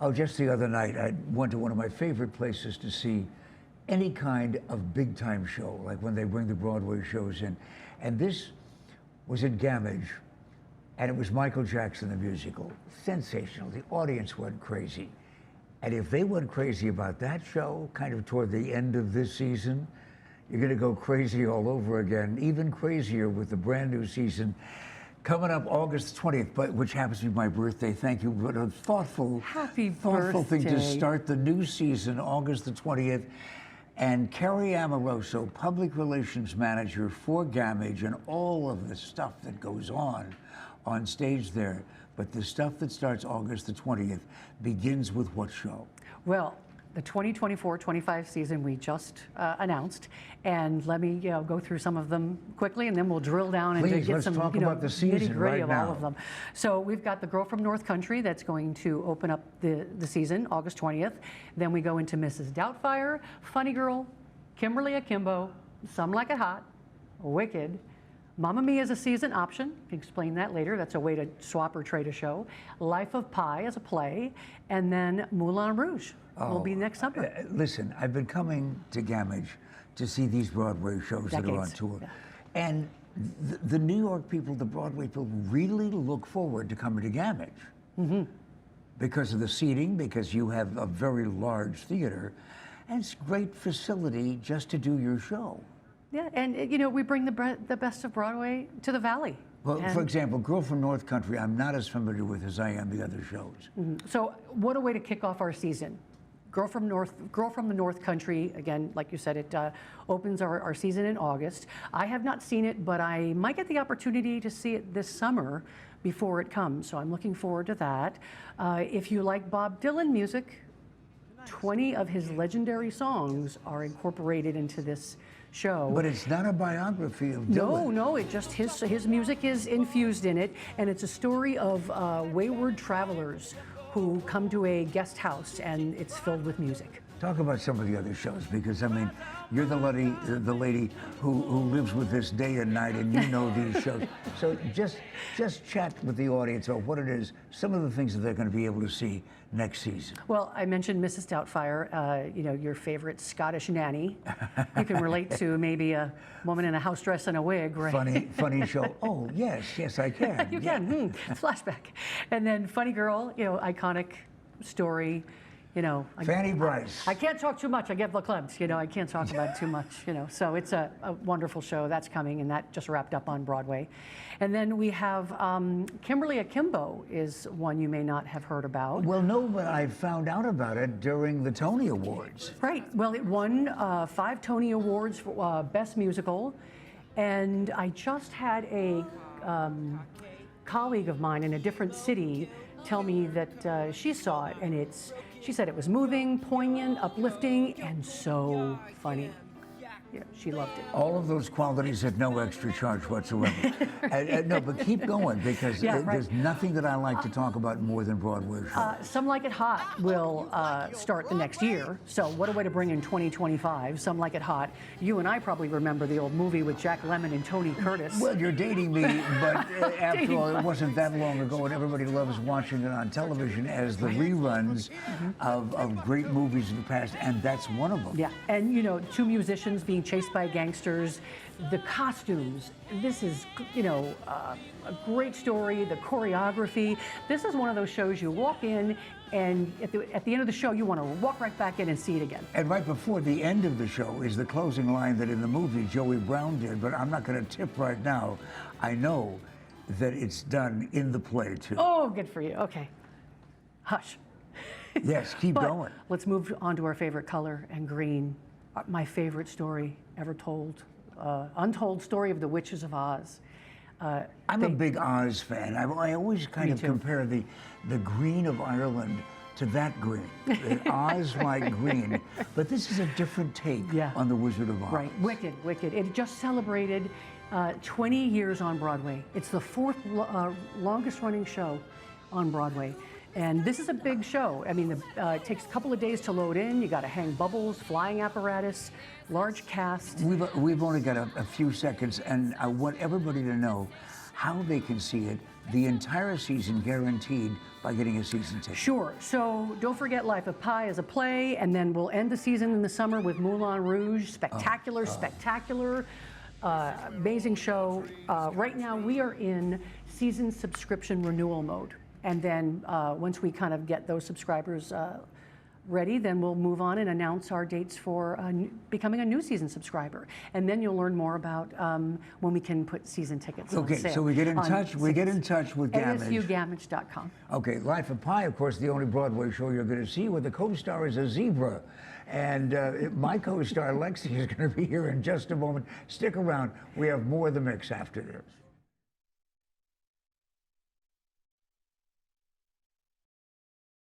Oh, just the other night, I went to one of my favorite places to see any kind of big-time show, like when they bring the Broadway shows in. And this was at Gammage, and it was Michael Jackson, the musical. Sensational. The audience went crazy. And if they went crazy about that show, kind of toward the end of this season, you're going to go crazy all over again, even crazier with the brand new season coming up August 20th, which happens to be my birthday. Thank you. What a thoughtful thing to start the new season, August the 20th. And Carrie Amoroso, Public Relations Manager for Gammage, and all of the stuff that goes on stage there. But the stuff that starts August the 20th begins with what show? Well, the 2024-25 season we just announced, and let me go through some of them quickly, and then we'll drill down and get some about the season nitty-gritty right of all of them. So we've got The Girl from North Country that's going to open up the season, August 20th. Then we go into Mrs. Doubtfire, Funny Girl, Kimberly Akimbo, Some Like It Hot, Wicked, Mamma Mia is a season option. Can explain that later. That's a way to swap or trade a show. Life of Pi as a play, and then Moulin Rouge will be next summer. Listen, I've been coming to Gammage to see these Broadway shows that are on tour. Yeah. And the New York people, the Broadway people, really look forward to coming to Gammage. Because of the seating, because you have a very large theater, and it's a great facility just to do your show. Yeah, and we bring the best of Broadway to the Valley. Well, for example, Girl from North Country, I'm not as familiar with as I am the other shows. So what a way to kick off our season. Girl from the North Country, again, like you said, it opens our season in August. I have not seen it, but I might get the opportunity to see it this summer before it comes, so I'm looking forward to that. If you like Bob Dylan music, 20 of his legendary songs are incorporated into this show. But it's not a biography of Dylan. No, it just his music is infused in it, and it's a story of wayward travelers who come to a guest house, and it's filled with music. Talk about some of the other shows, because I mean, you're the lady who lives with this day and night, and you know these shows. So just chat with the audience about what it is, some of the things that they're going to be able to see next season. Well, I mentioned Mrs. Doubtfire, your favorite Scottish nanny. You can relate to maybe a woman in a house dress and a wig, right? Funny show. Oh, yes, I can. You can. Flashback. And then Funny Girl, iconic story. Fanny Bryce. I can't talk too much. I get verklempt. I can't talk about it too much. So it's a wonderful show that's coming, and that just wrapped up on Broadway. And then we have Kimberly Akimbo is one you may not have heard about. Well, no, but I found out about it during the Tony Awards. Right. Well, it won 5 Tony Awards for Best Musical, and I just had a colleague of mine in a different city tell me that she saw it, and she said it was moving, poignant, uplifting, and so funny. Yeah, she loved it. All of those qualities at no extra charge whatsoever. No, but keep going, because there's nothing that I like to talk about more than Broadway shows. Some Like It Hot will start the next year, so what a way to bring in 2025, Some Like It Hot. You and I probably remember the old movie with Jack Lemmon and Tony Curtis. Well, you're dating me, but after all, it wasn't that long ago, and everybody loves watching it on television as the reruns of great movies of the past, and that's one of them. Yeah, and 2 musicians being chased by gangsters, the costumes. This is, a great story, the choreography. This is one of those shows you walk in, and at the end of the show, you want to walk right back in and see it again. And right before the end of the show is the closing line that in the movie Joey Brown did, but I'm not going to tip right now. I know that it's done in the play, too. Oh, good for you. Okay. Hush. Yes, keep going. Let's move on to our favorite color, and green. My favorite story ever told, untold story of the Witches of Oz. I'm a big Oz fan. I always kind of compare the green of Ireland to that green, the Oz-like green. But this is a different take on the Wizard of Oz. Right, Wicked. It just celebrated 20 years on Broadway. It's the 4th longest running show on Broadway. And this is a big show. I mean, it takes a couple of days to load in. You got to hang bubbles, flying apparatus, large cast. We've only got a few seconds, and I want everybody to know how they can see it the entire season, guaranteed, by getting a season ticket. Sure. So don't forget Life of Pi is a play, and then we'll end the season in the summer with Moulin Rouge. Spectacular, spectacular, amazing show. Right now we are in season subscription renewal mode. And then once we kind of get those subscribers ready, then we'll move on and announce our dates for becoming a new season subscriber. And then you'll learn more about when we can put season tickets on sale. Okay, so we get in touch. We get in touch with Gammage. ASUGammage.com. Okay, Life of Pi, of course, the only Broadway show you're going to see where the co-star is a zebra. And my co-star Lexi is going to be here in just a moment. Stick around. We have more of the mix after this.